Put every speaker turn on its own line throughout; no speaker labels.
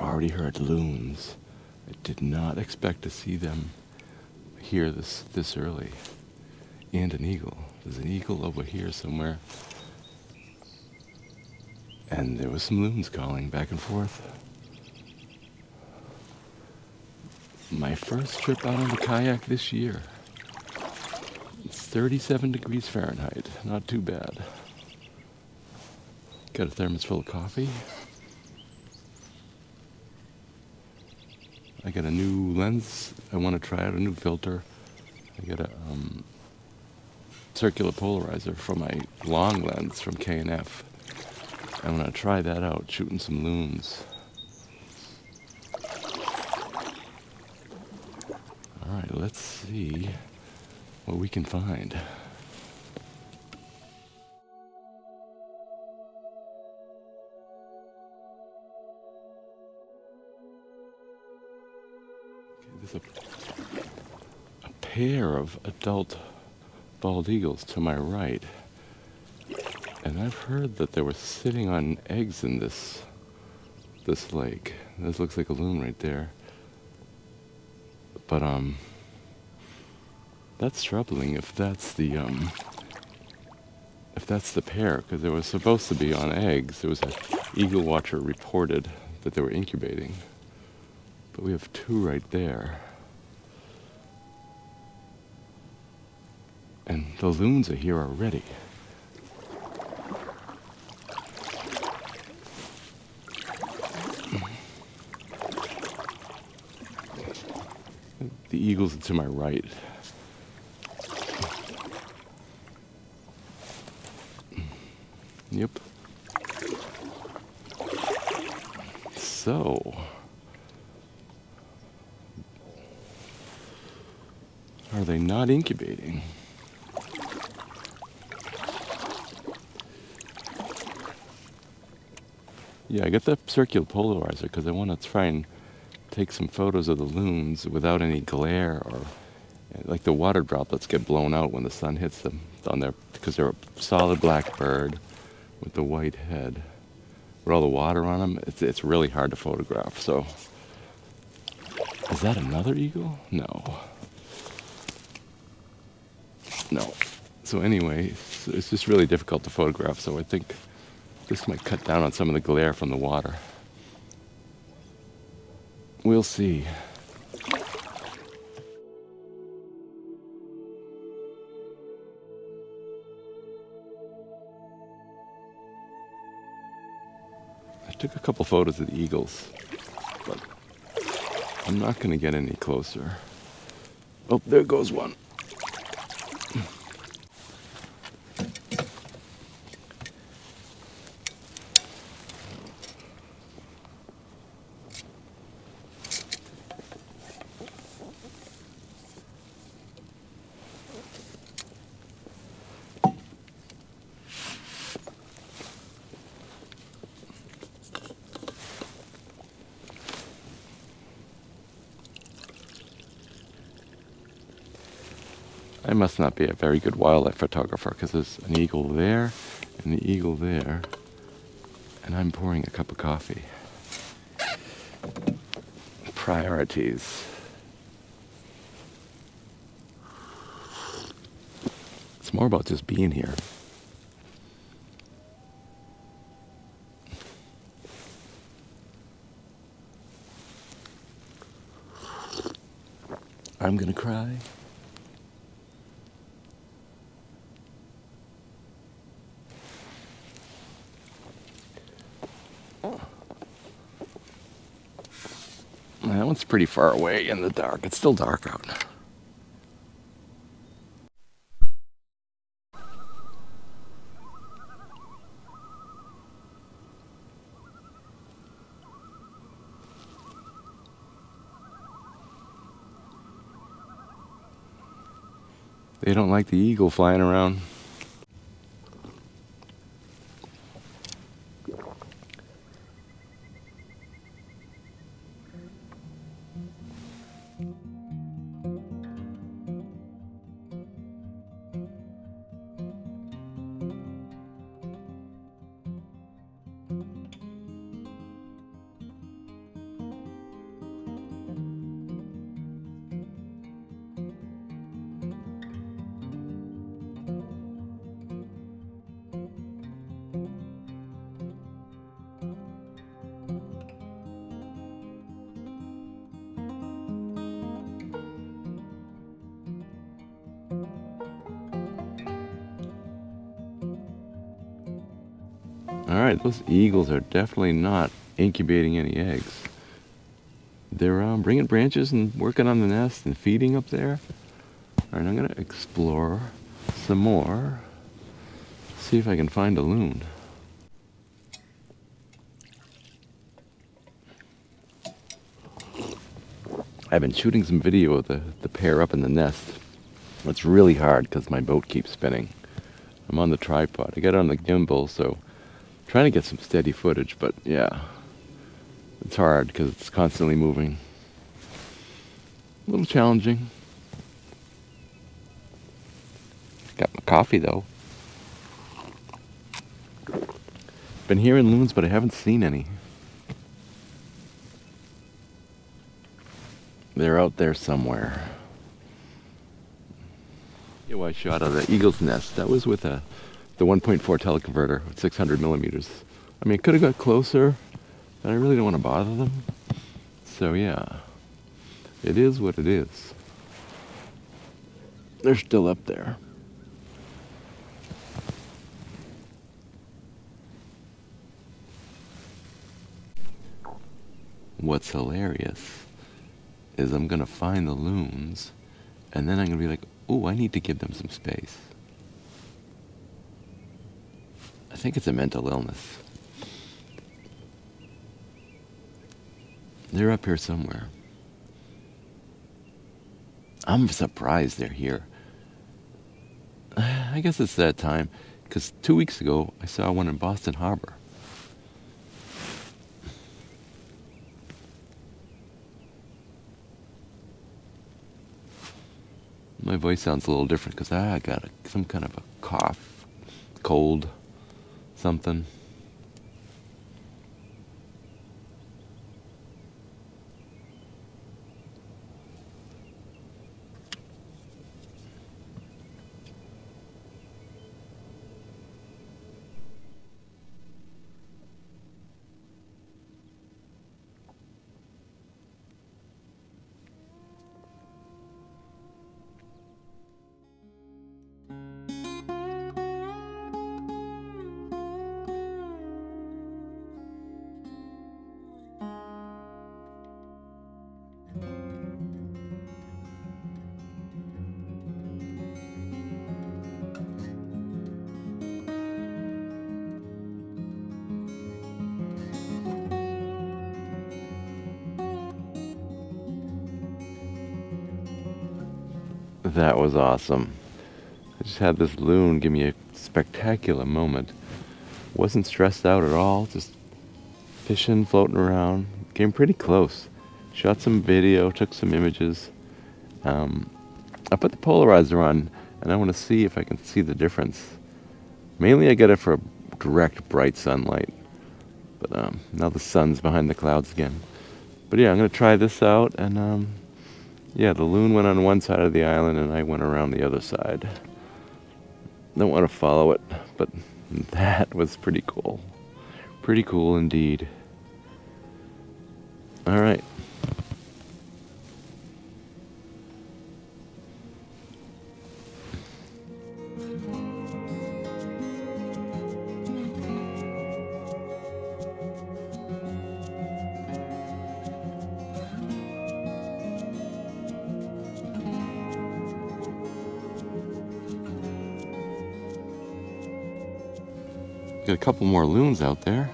already heard loons. I did not expect to see them here this early. And an eagle. There's an eagle over here somewhere. And there was some loons calling back and forth. My first trip out on the kayak this year. It's 37 degrees Fahrenheit. Not too bad. Got a thermos full of coffee. I got a new lens. I want to try out a new filter. I got a circular polarizer for my long lens from K&F. I'm going to try that out, shooting some loons. Alright, let's see what we can find. There's a pair of adult bald eagles to my right. And I've heard that they were sitting on eggs in this lake. This looks like a loon right there. But that's troubling if that's the pair, because they were supposed to be on eggs. There was an eagle watcher reported that they were incubating. But we have two right there. And the loons are here already. The eagles are to my right. Yep. So, are they not incubating? Yeah, I got the circular polarizer because I want to try and take some photos of the loons without any glare, or like the water droplets get blown out when the sun hits them on there, because they're a solid black bird with the white head. With all the water on them, it's really hard to photograph. So, is that another eagle? No. No. So anyway, it's just really difficult to photograph, so I think this might cut down on some of the glare from the water. We'll see. I took a couple photos of the eagles, but I'm not going to get any closer. Oh, there goes one. I must not be a very good wildlife photographer, because there's an eagle there and the eagle there, and I'm pouring a cup of coffee. Priorities. It's more about just being here. I'm gonna cry. That one's pretty far away in the dark. It's still dark out. They don't like the eagle flying around. Alright, those eagles are definitely not incubating any eggs. They're bringing branches and working on the nest and feeding up there. Alright, I'm going to explore some more. See if I can find a loon. I've been shooting some video of the pair up in the nest. It's really hard because my boat keeps spinning. I'm on the tripod. I got it on the gimbal, so I'm trying to get some steady footage, but yeah, it's hard because it's constantly moving. A little challenging. Got my coffee though. Been hearing loons, but I haven't seen any. They're out there somewhere. I shot at the eagle's nest. That was with the 1.4 teleconverter with 600 millimeters. I mean, it could have got closer, but I really don't want to bother them. So yeah, it is what it is. They're still up there. What's hilarious is I'm gonna find the loons, and then I'm gonna be like, oh, I need to give them some space. I think it's a mental illness. They're up here somewhere. I'm surprised they're here. I guess it's that time, because 2 weeks ago I saw one in Boston Harbor. My voice sounds a little different because I got some kind of a cough, cold, something. That was awesome. I just had this loon give me a spectacular moment. Wasn't stressed out at all, just fishing, floating around. Came pretty close. Shot some video, took some images. I put the polarizer on, and I want to see if I can see the difference. Mainly I get it for direct, bright sunlight. But now the sun's behind the clouds again. But yeah, I'm going to try this out, and yeah, the loon went on one side of the island, and I went around the other side. Don't want to follow it, but that was pretty cool. Pretty cool indeed. All right. Got a couple more loons out there.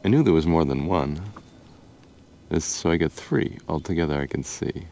I knew there was more than one. So I got 3 altogether I can see.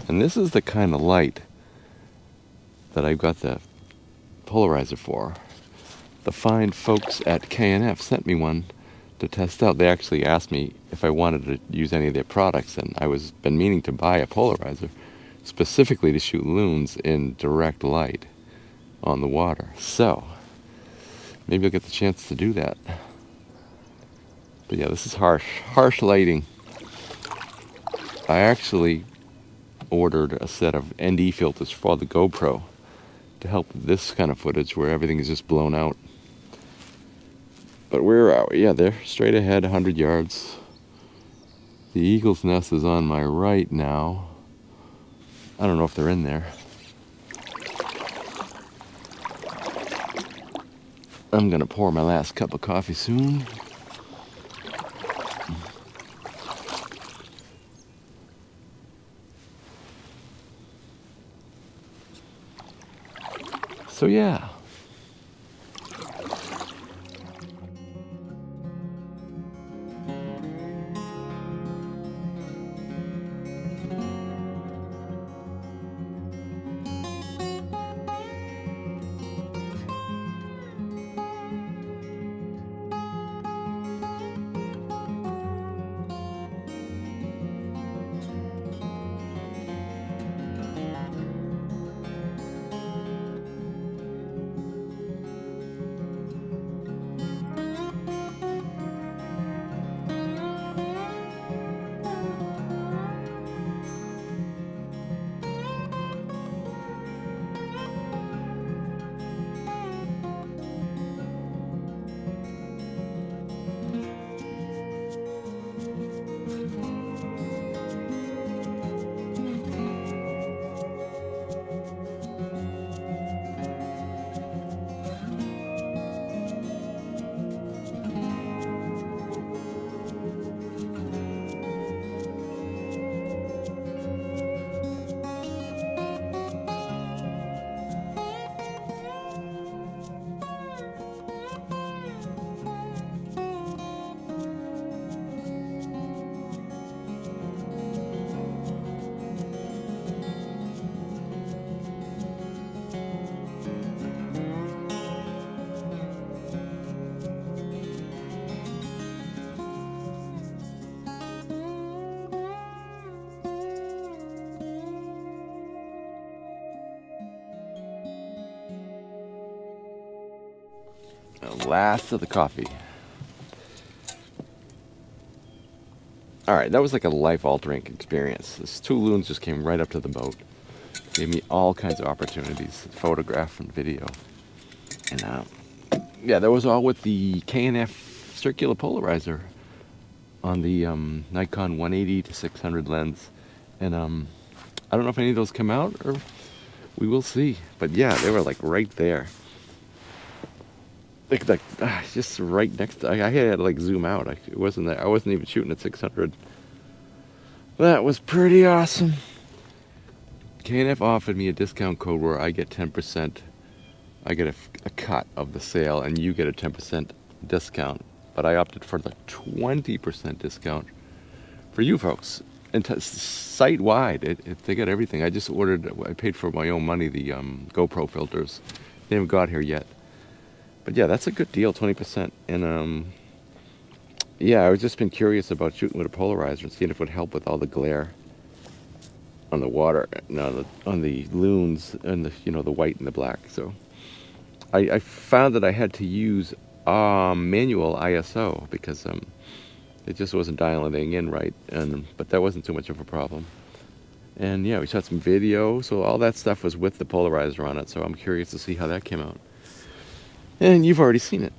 And this is the kind of light that I've got the polarizer for. The fine folks at K&F sent me one to test out. They actually asked me if I wanted to use any of their products, and I was been meaning to buy a polarizer specifically to shoot loons in direct light on the water. So maybe I'll get the chance to do that. But yeah, this is harsh lighting. I actually ordered a set of ND filters for the GoPro to help this kind of footage where everything is just blown out. But where are we? Yeah, they're straight ahead, 100 yards. The eagle's nest is on my right now. I don't know if they're in there. I'm gonna pour my last cup of coffee soon. So yeah. Last of the coffee. Alright, that was like a life-altering experience. These two loons just came right up to the boat. Gave me all kinds of opportunities, photograph and video. And yeah, that was all with the K&F circular polarizer on the Nikon 180 to 600 lens. And I don't know if any of those come out, or we will see. But yeah, they were like right there. Like just right next to, I had to like zoom out. It wasn't there. I wasn't even shooting at 600. That was pretty awesome. K&F offered me a discount code where I get 10%. I get a cut of the sale, and you get a 10% discount. But I opted for the 20% discount for you folks. And site-wide, they got everything. I just ordered, I paid for my own money, the GoPro filters. They haven't got here yet. But yeah, that's a good deal, 20%. And yeah, I've just been curious about shooting with a polarizer and seeing if it would help with all the glare on the water, on the loons, and the white and the black. So I found that I had to use manual ISO because it just wasn't dialing in right. But that wasn't too much of a problem. And yeah, we shot some video, so all that stuff was with the polarizer on it. So I'm curious to see how that came out. And you've already seen it.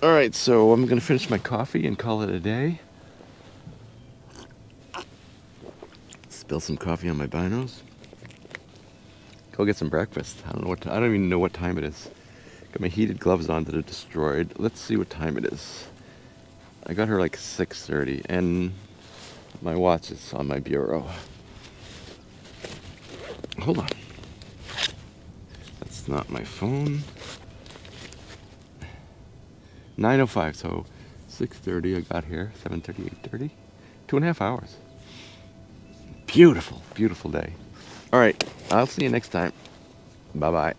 Alright, so I'm going to finish my coffee and call it a day. Spill some coffee on my binos. Go get some breakfast. I don't even know what time it is. Got my heated gloves on that are destroyed. Let's see what time it is. I got here like 6:30, and my watch is on my bureau. Hold on. That's not my phone. 9:05, so 6:30 I got here, 7:30, 8:30. 2.5 hours. Beautiful, beautiful day. All right, I'll see you next time. Bye-bye.